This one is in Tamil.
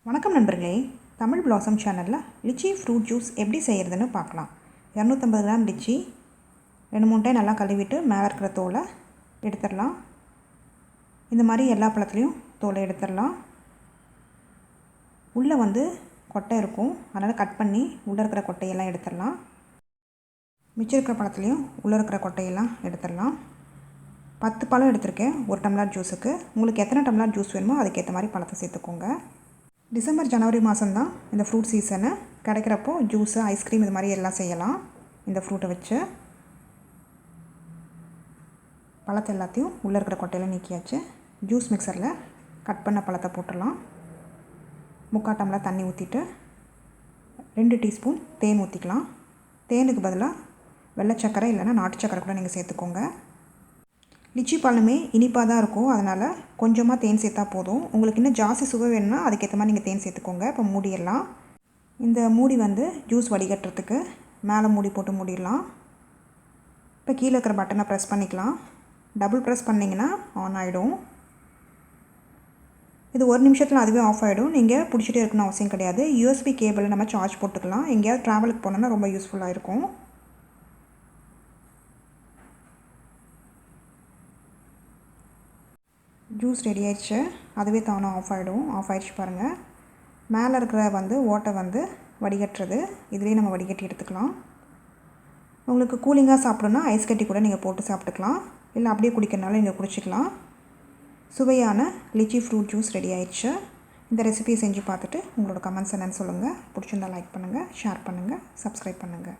வணக்கம் நண்பர்களே, தமிழ் பிளாசம் சேனலில் லிச்சி ஃப்ரூட் ஜூஸ் எப்படி செய்கிறதுன்னு பார்க்கலாம். 250 கிராம் லிச்சி 2-3 டைம் நல்லா கழுவிட்டு மேலே இருக்கிற தோலை எடுத்துடலாம். இந்த மாதிரி எல்லா பழத்துலேயும் தோலை எடுத்துடலாம். உள்ளே கொட்டை இருக்கும், அதனால் கட் பண்ணி உள்ளே இருக்கிற கொட்டையெல்லாம் எடுத்துடலாம். மிச்சம் இருக்கிற பழத்துலேயும் உள்ளே இருக்கிற கொட்டையெல்லாம் எடுத்துடலாம். 10 பழம் எடுத்திருக்கேன் ஒரு டம்ளர் ஜூஸுக்கு. உங்களுக்கு எத்தனை டம்ளர் ஜூஸ் வேணுமோ அதுக்கேற்ற மாதிரி பழத்தை சேர்த்துக்கோங்க. டிசம்பர் ஜனவரி மாதம்தான் இந்த ஃப்ரூட் சீசனு. கிடைக்கிறப்போ ஜூஸு ஐஸ்கிரீம் இது மாதிரி எல்லாம் செய்யலாம். இந்த ஃப்ரூட்டை வச்சு பழத்தை எல்லாத்தையும் உள்ளே இருக்கிற கொட்டையில் நீக்கியாச்சு. ஜூஸ் மிக்சரில் கட் பண்ண பழத்தை போட்டுடலாம். 3/4 டம்ளர் தண்ணி ஊற்றிட்டு 2 டீஸ்பூன் தேன் ஊற்றிக்கலாம். தேனுக்கு பதிலாக வெள்ளை சக்கரை இல்லைன்னா நாட்டு சக்கரை கூட நீங்கள் சேர்த்துக்கோங்க. லிச்சி பழமே இனிப்பாக தான் இருக்கும், அதனால் கொஞ்சமாக தேன் சேர்த்தா போதும். உங்களுக்கு இன்னும் ஜாஸ்தி சுவை வேணும்னா அதுக்கேற்ற மாதிரி நீங்கள் தேன் சேர்த்துக்கோங்க. இப்போ மூடிடலாம். இந்த மூடி ஜூஸ் வடிகட்டுறதுக்கு மேலே மூடி போட்டு மூடிடலாம். இப்போ கீழே இருக்கிற பட்டனை ப்ரெஸ் பண்ணிக்கலாம். டபுள் ப்ரெஸ் பண்ணிங்கன்னா ஆன் ஆகிடும். இது 1 நிமிஷத்தில் அதுவே ஆஃப் ஆகிடும். நீங்கள் பிடிச்சிட்டே இருக்கணும்னு அவசியம் கிடையாது. யூஎஸ்பி கேபிளில் நம்ம சார்ஜ் போட்டுக்கலாம். எங்கேயாவது ட்ராவலுக்கு போனோன்னா ரொம்ப யூஸ்ஃபுல்லாக இருக்கும். ஜூஸ் ரெடி ஆயிடுச்சு. அதுவே தானே ஆஃப் ஆகிடும். ஆஃப் ஆகிடுச்சு பாருங்கள். மேலே இருக்கிற ஓட்டை வடிகட்டுறது இதுலேயே நம்ம வடிகட்டி எடுத்துக்கலாம். உங்களுக்கு கூலிங்காக சாப்பிடணுன்னா ஐஸ் கட்டி கூட நீங்கள் போட்டு சாப்பிட்டுக்கலாம். இல்லை அப்படியே குடிக்கிறனால நீங்கள் குடிச்சிக்கலாம். சுவையான லிச்சி ஃப்ரூட் ஜூஸ் ரெடி ஆயிடுச்சு. இந்த ரெசிபியை செஞ்சு பார்த்துட்டு உங்களோட கமெண்ட்ஸ் என்னென்னு சொல்லுங்கள். பிடிச்சிருந்தால் லைக் பண்ணுங்கள், ஷேர் பண்ணுங்கள், சப்ஸ்கிரைப் பண்ணுங்கள்.